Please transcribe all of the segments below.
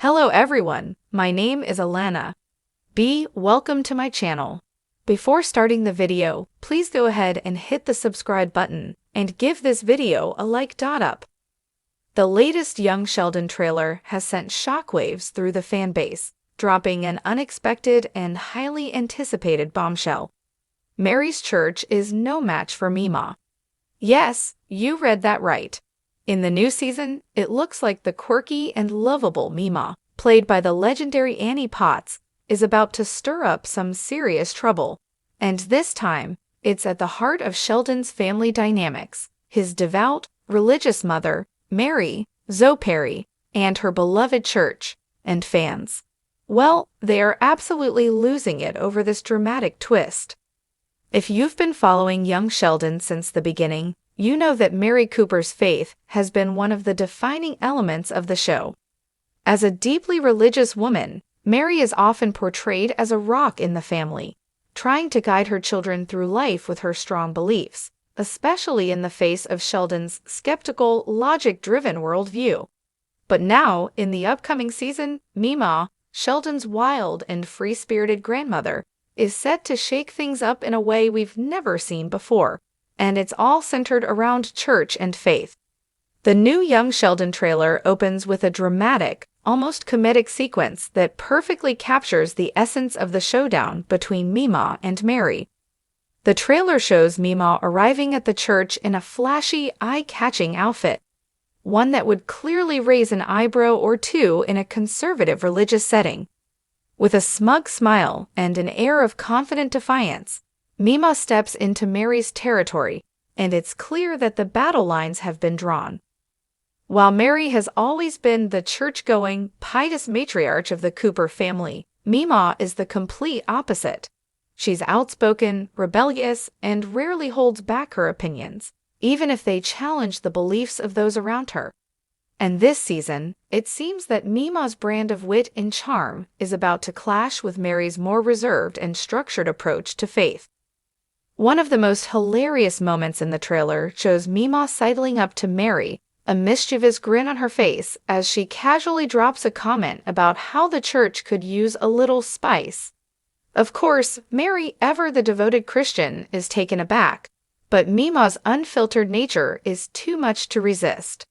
Hello everyone, my name is Alana. Welcome to my channel. Before starting the video, please go ahead and hit the subscribe button and give this video a like. Up. The latest Young Sheldon trailer has sent shockwaves through the fan base, dropping an unexpected and highly anticipated bombshell. Mary's church is no match for Mima. Yes, you read that right. In the new season, it looks like the quirky and lovable Mima, played by the legendary Annie Potts, is about to stir up some serious trouble. And this time, it's at the heart of Sheldon's family dynamics, his devout, religious mother, Mary, Zoe Perry, and her beloved church, and fans. Well, they are absolutely losing it over this dramatic twist. If you've been following Young Sheldon since the beginning, you know that Mary Cooper's faith has been one of the defining elements of the show. As a deeply religious woman, Mary is often portrayed as a rock in the family, trying to guide her children through life with her strong beliefs, especially in the face of Sheldon's skeptical, logic-driven worldview. But now, in the upcoming season, Mima, Sheldon's wild and free-spirited grandmother, is set to shake things up in a way we've never seen before, and it's all centered around church and faith. The new Young Sheldon trailer opens with a dramatic, almost comedic sequence that perfectly captures the essence of the showdown between Mima and Mary. The trailer shows Mima arriving at the church in a flashy, eye-catching outfit, one that would clearly raise an eyebrow or two in a conservative religious setting. With a smug smile and an air of confident defiance, Mima steps into Mary's territory, and it's clear that the battle lines have been drawn. While Mary has always been the church-going, pious matriarch of the Cooper family, Mima is the complete opposite. She's outspoken, rebellious, and rarely holds back her opinions, even if they challenge the beliefs of those around her. And this season, it seems that Mima's brand of wit and charm is about to clash with Mary's more reserved and structured approach to faith. One of the most hilarious moments in the trailer shows Mima sidling up to Mary, a mischievous grin on her face as she casually drops a comment about how the church could use a little spice. Of course, Mary, ever the devoted Christian, is taken aback, but Mima's unfiltered nature is too much to resist.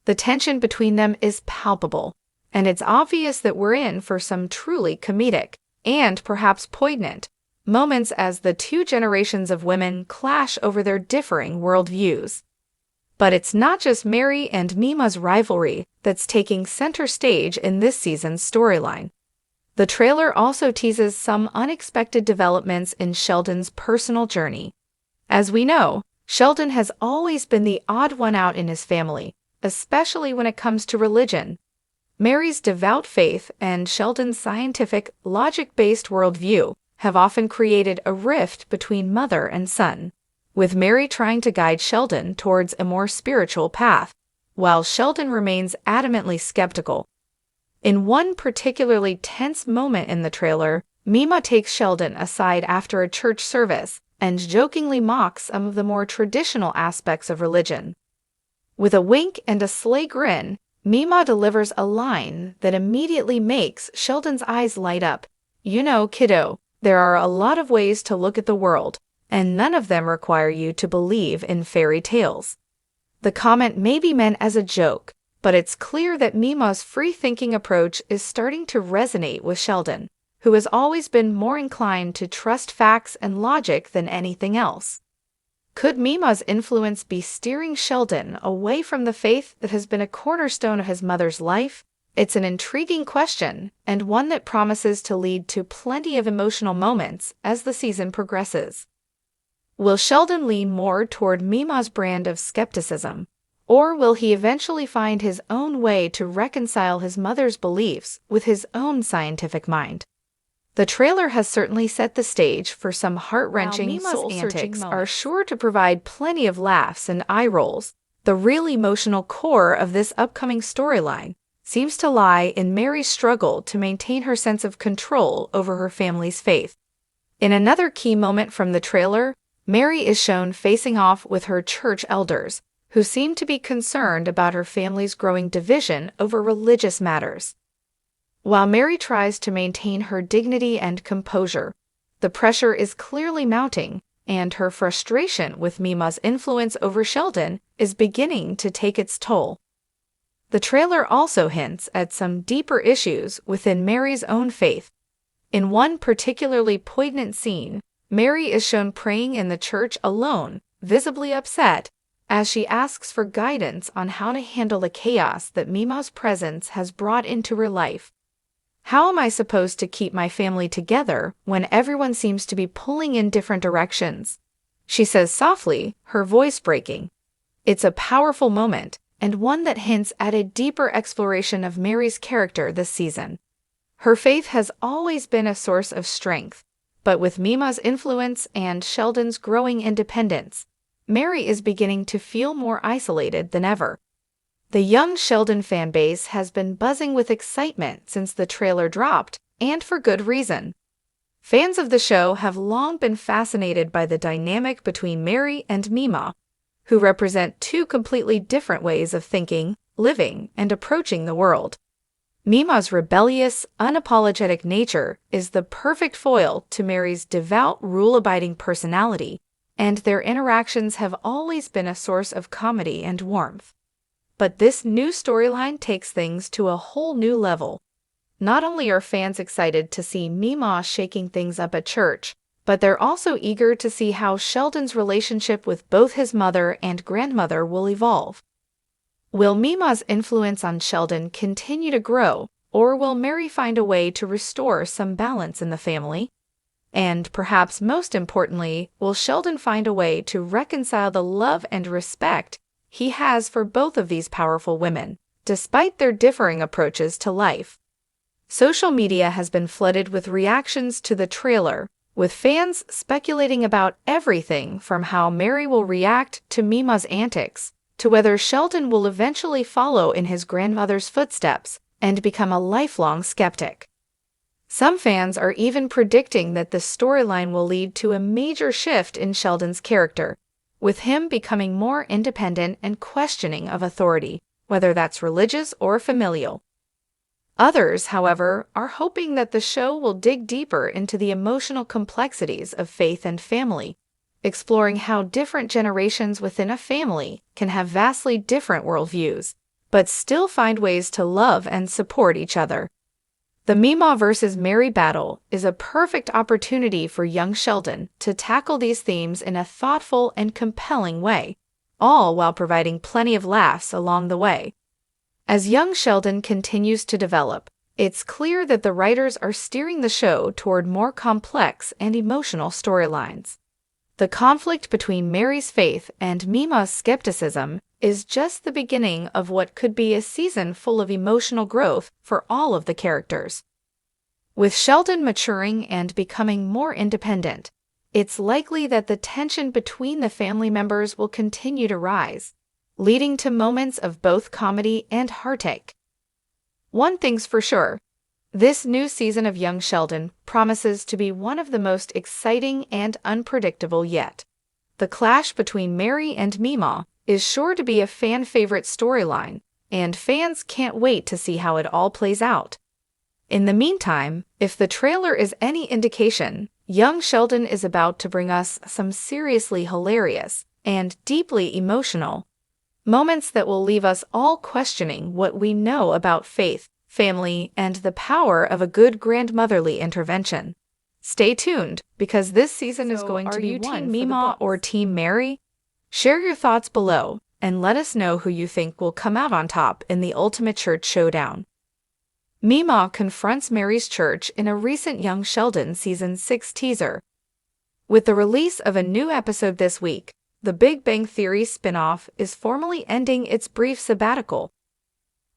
The tension between them is palpable, and it's obvious that we're in for some truly comedic, and perhaps poignant, moments as the two generations of women clash over their differing worldviews. But it's not just Mary and Mima's rivalry that's taking center stage in this season's storyline. The trailer also teases some unexpected developments in Sheldon's personal journey. As we know, Sheldon has always been the odd one out in his family, especially when it comes to religion. Mary's devout faith and Sheldon's scientific, logic-based worldview have often created a rift between mother and son, with Mary trying to guide Sheldon towards a more spiritual path, while Sheldon remains adamantly skeptical. In one particularly tense moment in the trailer, Mima takes Sheldon aside after a church service and jokingly mocks some of the more traditional aspects of religion. With a wink and a sly grin, Mima delivers a line that immediately makes Sheldon's eyes light up. "You know, kiddo, there are a lot of ways to look at the world, and none of them require you to believe in fairy tales." The comment may be meant as a joke, but it's clear that Mima's free-thinking approach is starting to resonate with Sheldon, who has always been more inclined to trust facts and logic than anything else. Could Mima's influence be steering Sheldon away from the faith that has been a cornerstone of his mother's life? It's an intriguing question, and one that promises to lead to plenty of emotional moments as the season progresses. Will Sheldon lean more toward Mima's brand of skepticism, or will he eventually find his own way to reconcile his mother's beliefs with his own scientific mind? The trailer has certainly set the stage for some heart-wrenching, soul-searching antics are sure to provide plenty of laughs and eye rolls. The real emotional core of this upcoming storyline seems to lie in Mary's struggle to maintain her sense of control over her family's faith. In another key moment from the trailer, Mary is shown facing off with her church elders, who seem to be concerned about her family's growing division over religious matters. While Mary tries to maintain her dignity and composure, the pressure is clearly mounting, and her frustration with Mima's influence over Sheldon is beginning to take its toll. The trailer also hints at some deeper issues within Mary's own faith. In one particularly poignant scene, Mary is shown praying in the church alone, visibly upset, as she asks for guidance on how to handle the chaos that Mima's presence has brought into her life. "How am I supposed to keep my family together when everyone seems to be pulling in different directions?" she says softly, her voice breaking. It's a powerful moment, and one that hints at a deeper exploration of Mary's character this season. Her faith has always been a source of strength, but with Mima's influence and Sheldon's growing independence, Mary is beginning to feel more isolated than ever. The young Sheldon fanbase has been buzzing with excitement since the trailer dropped, and for good reason. Fans of the show have long been fascinated by the dynamic between Mary and Mima, who represent two completely different ways of thinking, living, and approaching the world. Mima's rebellious, unapologetic nature is the perfect foil to Mary's devout, rule-abiding personality, and their interactions have always been a source of comedy and warmth. But this new storyline takes things to a whole new level. Not only are fans excited to see Mima shaking things up at church, but they're also eager to see how Sheldon's relationship with both his mother and grandmother will evolve. Will Mima's influence on Sheldon continue to grow, or will Mary find a way to restore some balance in the family? And perhaps most importantly, will Sheldon find a way to reconcile the love and respect he has for both of these powerful women, despite their differing approaches to life? Social media has been flooded with reactions to the trailer, with fans speculating about everything from how Mary will react to Mima's antics, to whether Sheldon will eventually follow in his grandmother's footsteps and become a lifelong skeptic. Some fans are even predicting that the storyline will lead to a major shift in Sheldon's character, with him becoming more independent and questioning of authority, whether that's religious or familial. Others, however, are hoping that the show will dig deeper into the emotional complexities of faith and family, exploring how different generations within a family can have vastly different worldviews, but still find ways to love and support each other. The Mima versus Mary battle is a perfect opportunity for young Sheldon to tackle these themes in a thoughtful and compelling way, all while providing plenty of laughs along the way. As young Sheldon continues to develop, it's clear that the writers are steering the show toward more complex and emotional storylines. The conflict between Mary's faith and Mima's skepticism is just the beginning of what could be a season full of emotional growth for all of the characters. With Sheldon maturing and becoming more independent, it's likely that the tension between the family members will continue to rise, leading to moments of both comedy and heartache. One thing's for sure, this new season of Young Sheldon promises to be one of the most exciting and unpredictable yet. The clash between Mary and Mima is sure to be a fan-favorite storyline, and fans can't wait to see how it all plays out. In the meantime, if the trailer is any indication, Young Sheldon is about to bring us some seriously hilarious and deeply emotional moments that will leave us all questioning what we know about faith, family, and the power of a good grandmotherly intervention. Stay tuned, because this season is going to be one for the books. Are you Team Mima or Team Mary? Share your thoughts below, and let us know who you think will come out on top in the ultimate church showdown. Mima confronts Mary's church in a recent Young Sheldon Season 6 teaser. With the release of a new episode this week, the Big Bang Theory spin-off is formally ending its brief sabbatical.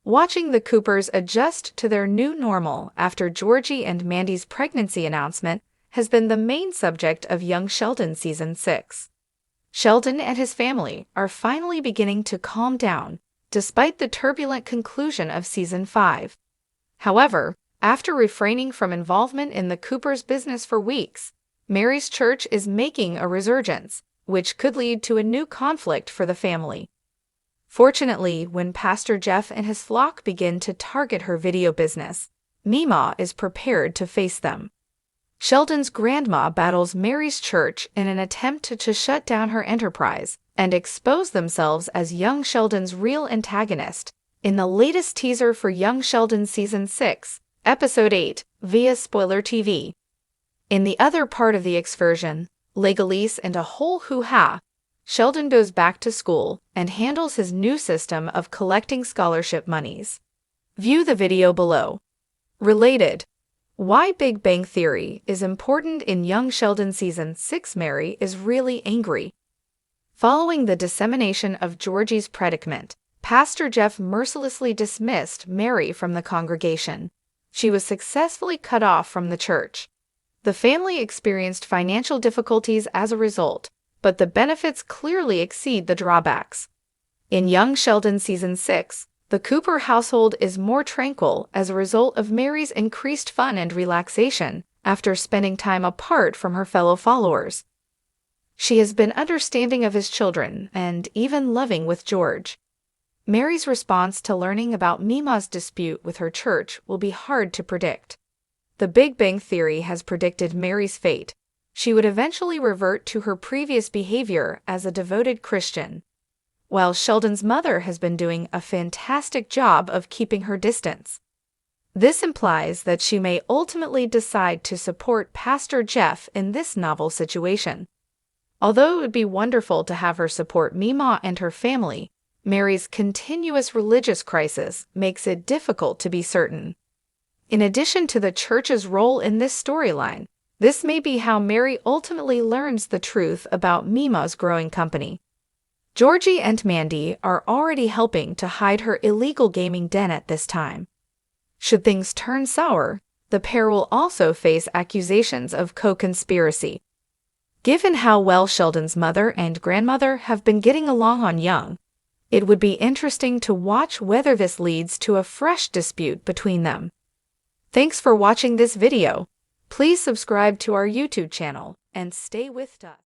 Watching the Coopers adjust to their new normal after Georgie and Mandy's pregnancy announcement has been the main subject of Young Sheldon Season 6. Sheldon and his family are finally beginning to calm down, despite the turbulent conclusion of Season 5. However, after refraining from involvement in the Coopers' business for weeks, Mary's church is making a resurgence, which could lead to a new conflict for the family. Fortunately, when Pastor Jeff and his flock begin to target her video business, Mima is prepared to face them. Sheldon's grandma battles Mary's church in an attempt to shut down her enterprise and expose themselves as young Sheldon's real antagonist in the latest teaser for Young Sheldon Season 6, Episode 8, via Spoiler TV. In the other part of the excursion, legalese and a whole hoo-ha, Sheldon goes back to school and handles his new system of collecting scholarship monies. View the video below. Related: why Big Bang Theory is important in Young Sheldon Season 6. Mary is really angry. Following the dissemination of Georgie's predicament, Pastor Jeff mercilessly dismissed Mary from the congregation. She was successfully cut off from the church. The family experienced financial difficulties as a result, but the benefits clearly exceed the drawbacks. In Young Sheldon Season 6, the Cooper household is more tranquil as a result of Mary's increased fun and relaxation after spending time apart from her fellow followers. She has been understanding of his children and even loving with George. Mary's response to learning about Mima's dispute with her church will be hard to predict. The Big Bang Theory has predicted Mary's fate. She would eventually revert to her previous behavior as a devoted Christian, while Sheldon's mother has been doing a fantastic job of keeping her distance. This implies that she may ultimately decide to support Pastor Jeff in this novel situation. Although it would be wonderful to have her support Mima and her family, Mary's continuous religious crisis makes it difficult to be certain. In addition to the church's role in this storyline, this may be how Mary ultimately learns the truth about Mima's growing company. Georgie and Mandy are already helping to hide her illegal gaming den at this time. Should things turn sour, the pair will also face accusations of co-conspiracy. Given how well Sheldon's mother and grandmother have been getting along on Young, it would be interesting to watch whether this leads to a fresh dispute between them. Thanks for watching this video. Please subscribe to our YouTube channel and stay with us.